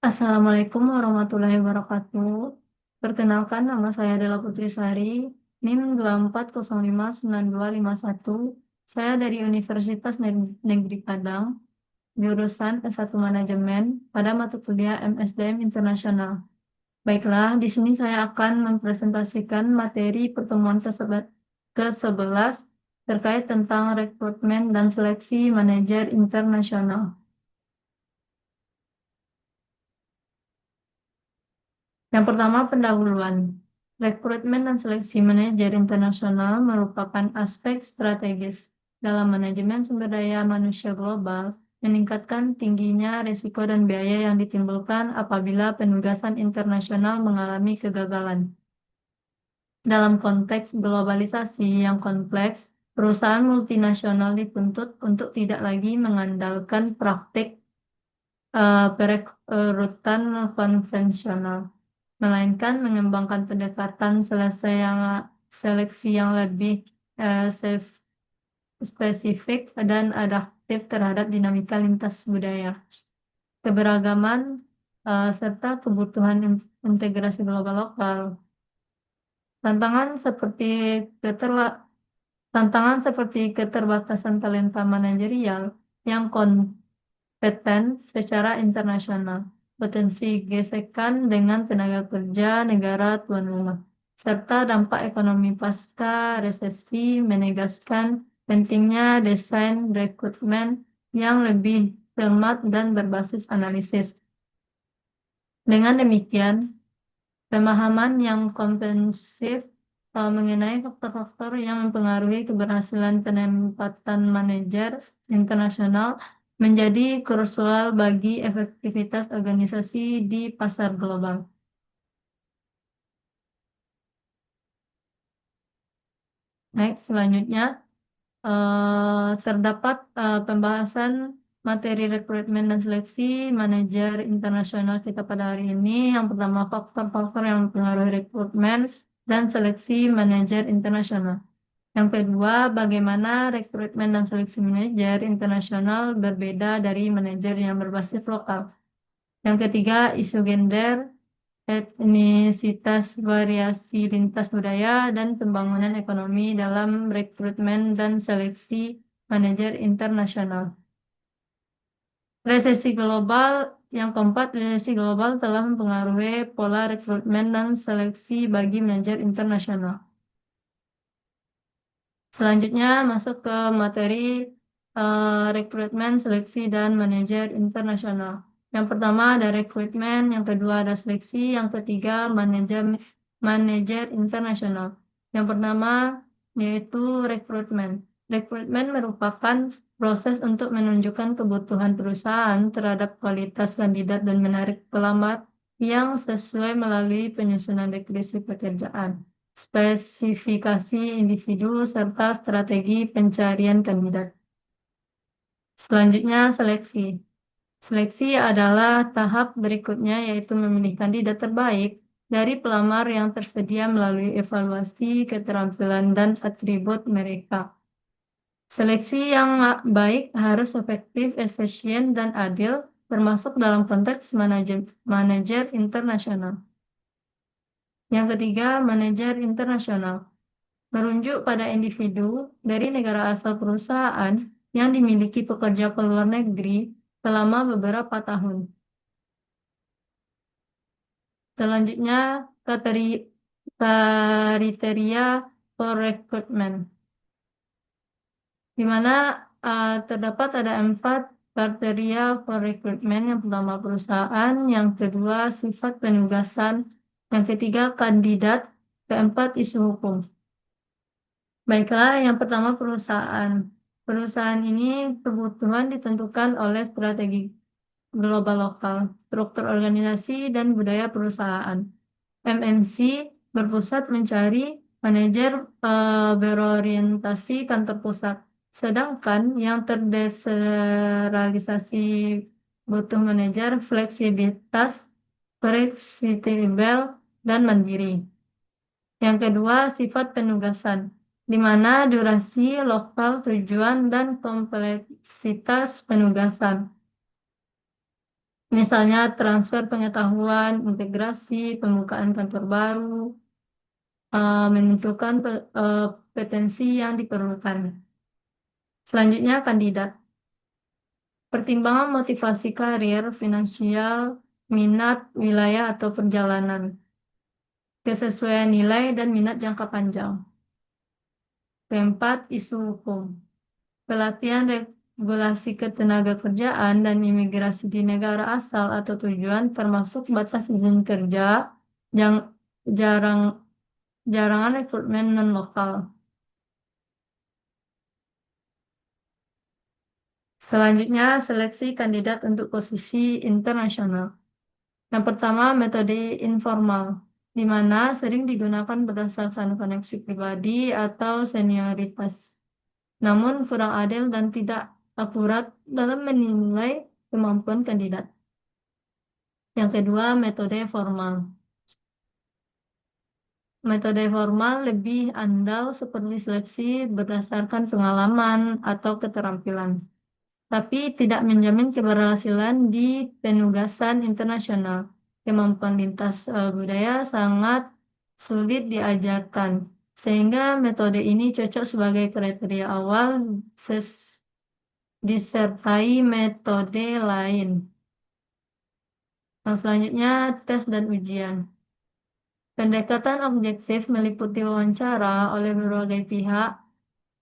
Assalamualaikum warahmatullahi wabarakatuh. Perkenalkan, nama saya adalah Putri Sari, NIM 240592251. Saya dari Universitas Negeri Padang, jurusan S1 Manajemen pada mata kuliah MSDM Internasional. Baiklah, di sini saya akan mempresentasikan materi pertemuan ke-11 terkait tentang rekrutmen dan seleksi manajer internasional. Yang pertama, pendahuluan. Rekrutmen dan seleksi manajer internasional merupakan aspek strategis dalam manajemen sumber daya manusia global, meningkatkan tingginya risiko dan biaya yang ditimbulkan apabila penugasan internasional mengalami kegagalan. Dalam konteks globalisasi yang kompleks, perusahaan multinasional dituntut untuk tidak lagi mengandalkan praktik perekrutan konvensional, melainkan mengembangkan pendekatan seleksi yang lebih eh, sef- spesifik dan adaptif terhadap dinamika lintas budaya, keberagaman, serta kebutuhan integrasi global lokal. Tantangan seperti keterla- Tantangan seperti keterbatasan talenta manajerial yang kompeten secara internasional, potensi gesekan dengan tenaga kerja negara tuan rumah, serta dampak ekonomi pasca resesi menegaskan pentingnya desain rekrutmen yang lebih cermat dan berbasis analisis. Dengan demikian, pemahaman yang komprehensif mengenai faktor-faktor yang mempengaruhi keberhasilan penempatan manajer internasional menjadi krusial bagi efektivitas organisasi di pasar global. Next, selanjutnya terdapat pembahasan materi rekrutmen dan seleksi manajer internasional kita pada hari ini. Yang pertama, faktor-faktor yang mempengaruhi rekrutmen dan seleksi manajer internasional. Yang kedua, bagaimana rekrutmen dan seleksi manajer internasional berbeda dari manajer yang berbasis lokal. Yang ketiga, isu gender, etnisitas, variasi lintas budaya, dan pembangunan ekonomi dalam rekrutmen dan seleksi manajer internasional. Resesi global yang keempat, resesi global telah mempengaruhi pola rekrutmen dan seleksi bagi manajer internasional. Selanjutnya masuk ke materi rekrutmen, seleksi, dan manajer internasional. Yang pertama ada rekrutmen, yang kedua ada seleksi, yang ketiga manajer internasional. Yang pertama yaitu rekrutmen. Rekrutmen merupakan proses untuk menunjukkan kebutuhan perusahaan terhadap kualitas kandidat dan menarik pelamar yang sesuai melalui penyusunan deskripsi pekerjaan, spesifikasi individu, serta strategi pencarian kandidat. Selanjutnya, seleksi. Seleksi adalah tahap berikutnya, yaitu memilih kandidat terbaik dari pelamar yang tersedia melalui evaluasi keterampilan dan atribut mereka. Seleksi yang baik harus efektif, efisien, dan adil, termasuk dalam konteks manajer internasional. Yang ketiga, manajer internasional merujuk pada individu dari negara asal perusahaan yang dimiliki pekerja ke luar negeri selama beberapa tahun. Selanjutnya, kriteria for recruitment, di mana terdapat ada 4 kriteria for recruitment. Yang pertama perusahaan, yang kedua sifat penugasan, yang ketiga kandidat, keempat isu hukum. Baiklah, yang pertama perusahaan. Perusahaan ini kebutuhan ditentukan oleh strategi global lokal, struktur organisasi, dan budaya perusahaan. MNC berpusat mencari manajer berorientasi kantor pusat, sedangkan yang terdesentralisasi butuh manajer fleksibilitas, fleksibel, dan mandiri. Yang kedua, sifat penugasan, di mana durasi, lokal, tujuan, dan kompleksitas penugasan. Misalnya transfer pengetahuan, integrasi, pembukaan kantor baru, menentukan potensi yang diperlukan. Selanjutnya, kandidat. Pertimbangan motivasi karir, finansial, minat, wilayah, atau perjalanan. Kesesuaian nilai dan minat jangka panjang. Keempat, isu hukum. Pelatihan regulasi ketenagakerjaan dan imigrasi di negara asal atau tujuan termasuk batas izin kerja, yang jarang jarangan rekrutmen non-lokal. Selanjutnya, seleksi kandidat untuk posisi internasional. Yang pertama, metode informal, di mana sering digunakan berdasarkan koneksi pribadi atau senioritas. Namun kurang adil dan tidak akurat dalam menilai kemampuan kandidat. Yang kedua, metode formal. Metode formal lebih andal seperti seleksi berdasarkan pengalaman atau keterampilan, tapi tidak menjamin keberhasilan di penugasan internasional. Kemampuan lintas budaya sangat sulit diajarkan, sehingga metode ini cocok sebagai kriteria awal disertai metode lain. Yang selanjutnya, tes dan ujian. Pendekatan objektif meliputi wawancara oleh berbagai pihak,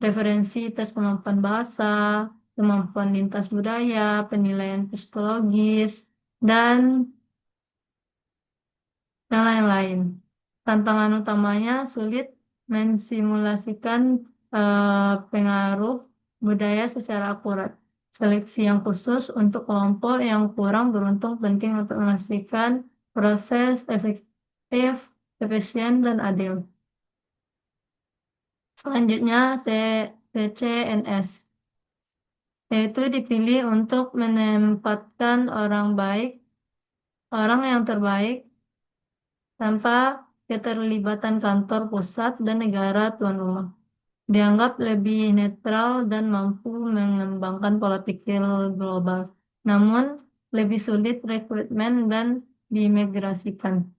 referensi tes kemampuan bahasa, kemampuan lintas budaya, penilaian psikologis, dan yang lain-lain. Tantangan utamanya sulit mensimulasikan pengaruh budaya secara akurat. Seleksi yang khusus untuk kelompok yang kurang beruntung penting untuk memastikan proses efektif, efisien, dan adil. Selanjutnya, TCNS, yaitu dipilih untuk menempatkan orang yang terbaik tanpa keterlibatan kantor pusat dan negara tuan rumah. Dianggap lebih netral dan mampu mengembangkan pola pikir global. Namun, lebih sulit rekrutmen dan diimigrasikan.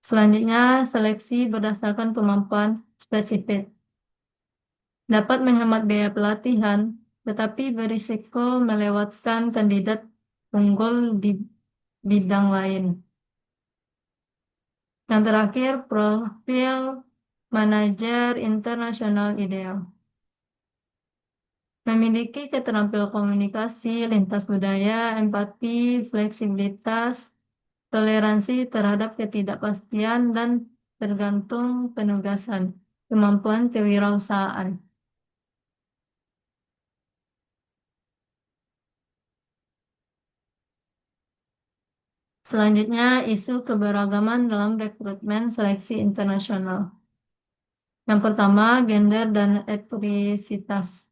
Selanjutnya, seleksi berdasarkan kemampuan spesifik. Dapat menghemat biaya pelatihan, tetapi berisiko melewatkan kandidat unggul di bidang lain. Yang terakhir, profil manajer internasional ideal. Memiliki keterampilan komunikasi, lintas budaya, empati, fleksibilitas, toleransi terhadap ketidakpastian, dan tergantung penugasan, kemampuan kewirausahaan. Selanjutnya, isu keberagaman dalam rekrutmen seleksi internasional. Yang pertama, gender dan etnisitas,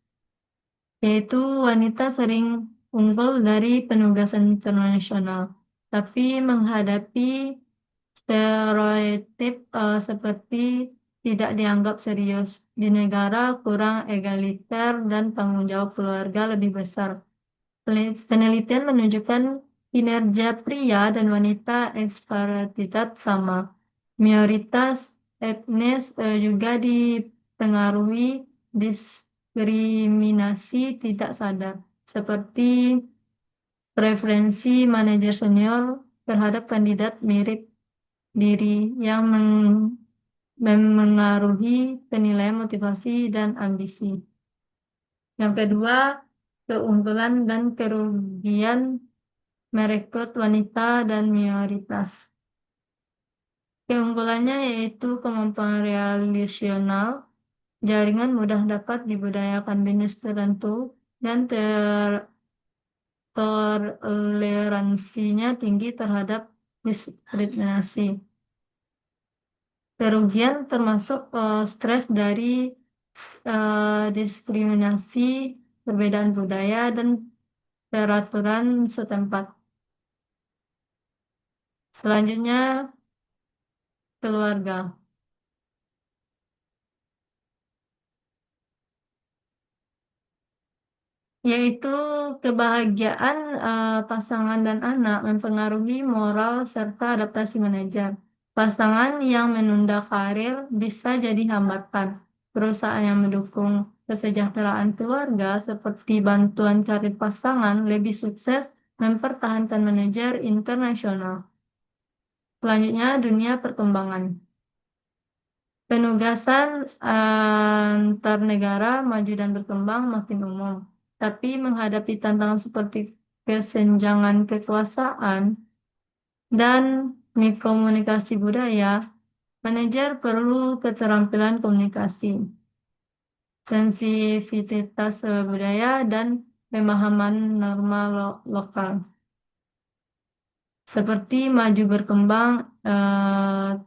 yaitu wanita sering unggul dari penugasan internasional, tapi menghadapi stereotip seperti tidak dianggap serius di negara kurang egaliter dan tanggung jawab keluarga lebih besar. Penelitian menunjukkan kinerja pria dan wanita ekspatriat sama. Mayoritas etnis juga dipengaruhi diskriminasi tidak sadar, seperti preferensi manajer senior terhadap kandidat mirip diri yang memengaruhi penilaian motivasi dan ambisi. Yang kedua, keunggulan dan kerugian merekrut wanita dan minoritas. Keunggulannya yaitu kemampuan relasional, jaringan mudah dapat dibudayakan bisnis tertentu, dan toleransinya tinggi terhadap diskriminasi. Kerugian termasuk stres dari diskriminasi, perbedaan budaya, dan peraturan setempat. Selanjutnya, keluarga. yaitu kebahagiaan pasangan dan anak mempengaruhi moral serta adaptasi manajer. Pasangan yang menunda karir bisa jadi hambatan. Perusahaan yang mendukung kesejahteraan keluarga seperti bantuan karir pasangan lebih sukses mempertahankan manajer internasional. Selanjutnya, dunia perkembangan. Penugasan antar negara maju dan berkembang makin umum, tapi menghadapi tantangan seperti kesenjangan kekuasaan dan komunikasi budaya, manajer perlu keterampilan komunikasi, sensitivitas budaya, dan pemahaman norma lokal. Seperti maju berkembang,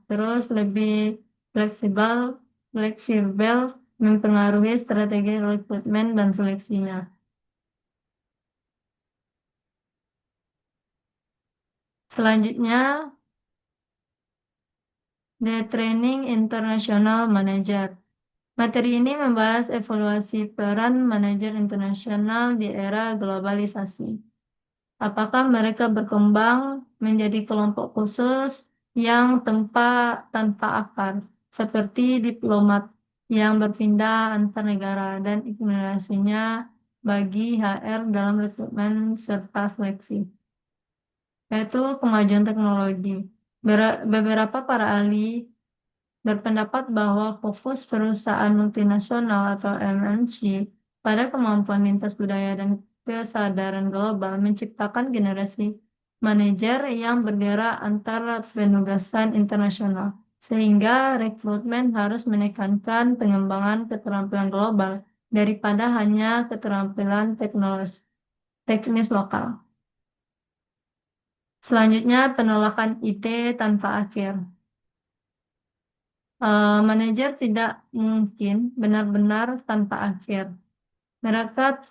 terus lebih fleksibel mempengaruhi strategi rekrutmen dan seleksinya. Selanjutnya, The Training International Manager. Materi ini membahas evaluasi peran manajer internasional di era globalisasi. Apakah mereka berkembang menjadi kelompok khusus yang tanpa akar, seperti diplomat yang berpindah antar negara dan implementasinya bagi HR dalam rekrutmen serta seleksi, yaitu kemajuan teknologi. Beberapa para ahli berpendapat bahwa fokus perusahaan multinasional atau MNC pada kemampuan lintas budaya dan kesadaran global menciptakan generasi manajer yang bergerak antara penugasan internasional, sehingga rekrutmen harus menekankan pengembangan keterampilan global daripada hanya keterampilan teknis lokal. Selanjutnya, penolakan ide tanpa akhir. Manajer tidak mungkin benar-benar tanpa akhir. Mereka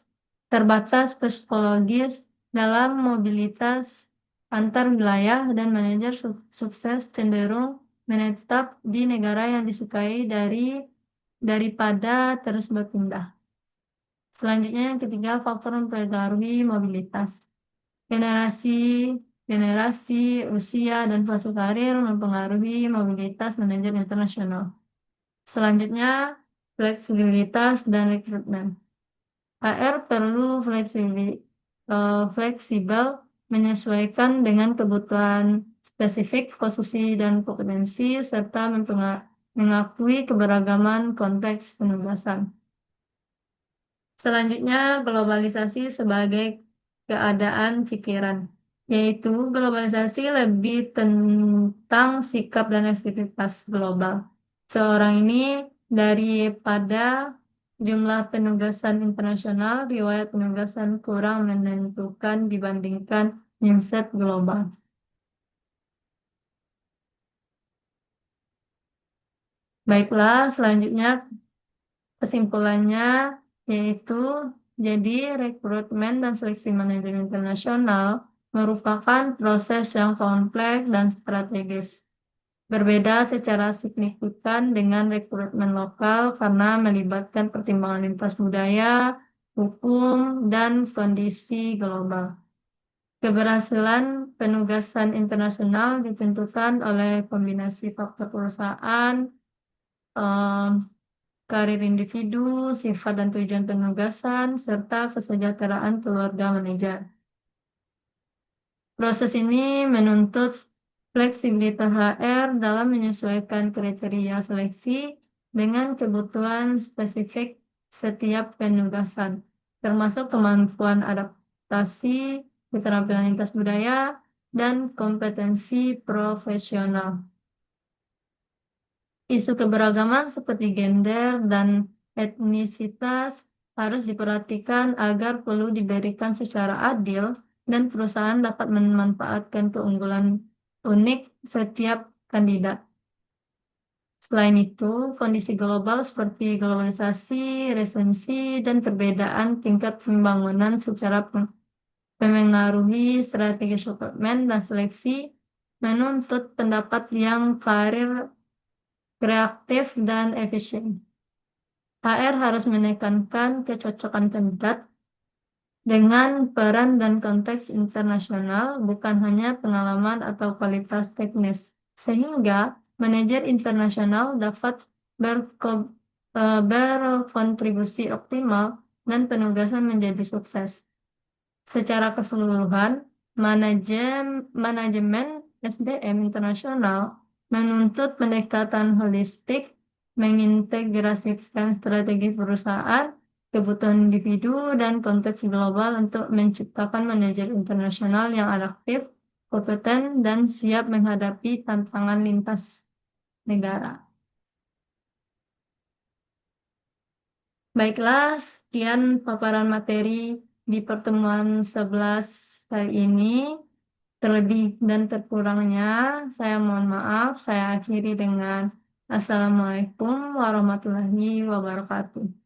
terbatas psikologis dalam mobilitas antar wilayah dan manajer sukses cenderung menetap di negara yang disukai daripada terus berpindah. Selanjutnya yang ketiga, faktor mempengaruhi mobilitas. Generasi, usia, dan fase karir mempengaruhi mobilitas manajer internasional. Selanjutnya, fleksibilitas dan rekrutmen. HR perlu fleksibel menyesuaikan dengan kebutuhan spesifik, posisi, dan kompetensi, serta mengakui keberagaman konteks penugasan. Selanjutnya, globalisasi sebagai keadaan pikiran, yaitu globalisasi lebih tentang sikap dan aktivitas global. Seorang ini daripada jumlah penugasan internasional, riwayat penugasan kurang menentukan dibandingkan mindset global. Baiklah, selanjutnya kesimpulannya yaitu jadi rekrutmen dan seleksi manajemen internasional merupakan proses yang kompleks dan strategis. Berbeda secara signifikan dengan rekrutmen lokal karena melibatkan pertimbangan lintas budaya, hukum, dan kondisi global. Keberhasilan penugasan internasional ditentukan oleh kombinasi faktor perusahaan, karir individu, sifat dan tujuan penugasan, serta kesejahteraan keluarga manajer. Proses ini menuntut fleksibilitas HR dalam menyesuaikan kriteria seleksi dengan kebutuhan spesifik setiap penugasan, termasuk kemampuan adaptasi, keterampilan lintas budaya, dan kompetensi profesional. Isu keberagaman seperti gender dan etnisitas harus diperhatikan agar perlu diberikan secara adil dan perusahaan dapat memanfaatkan keunggulan unik setiap kandidat. Selain itu, kondisi global seperti globalisasi, resensi, dan perbedaan tingkat pembangunan secara memengaruhi strategi rekrutmen dan seleksi menuntut pendapat yang kreatif dan efisien. HR harus menekankan kecocokan kandidat, dengan peran dan konteks internasional, bukan hanya pengalaman atau kualitas teknis, sehingga manajer internasional dapat berkontribusi optimal dan penugasan menjadi sukses. Secara keseluruhan, manajemen SDM internasional menuntut pendekatan holistik, mengintegrasikan strategi perusahaan, kebutuhan individu, dan konteks global untuk menciptakan manajer internasional yang adaptif, kompeten, dan siap menghadapi tantangan lintas negara. Baiklah, sekian paparan materi di pertemuan 11 kali ini. Terlebih dan terkurangnya, saya mohon maaf. Saya akhiri dengan Assalamualaikum warahmatullahi wabarakatuh.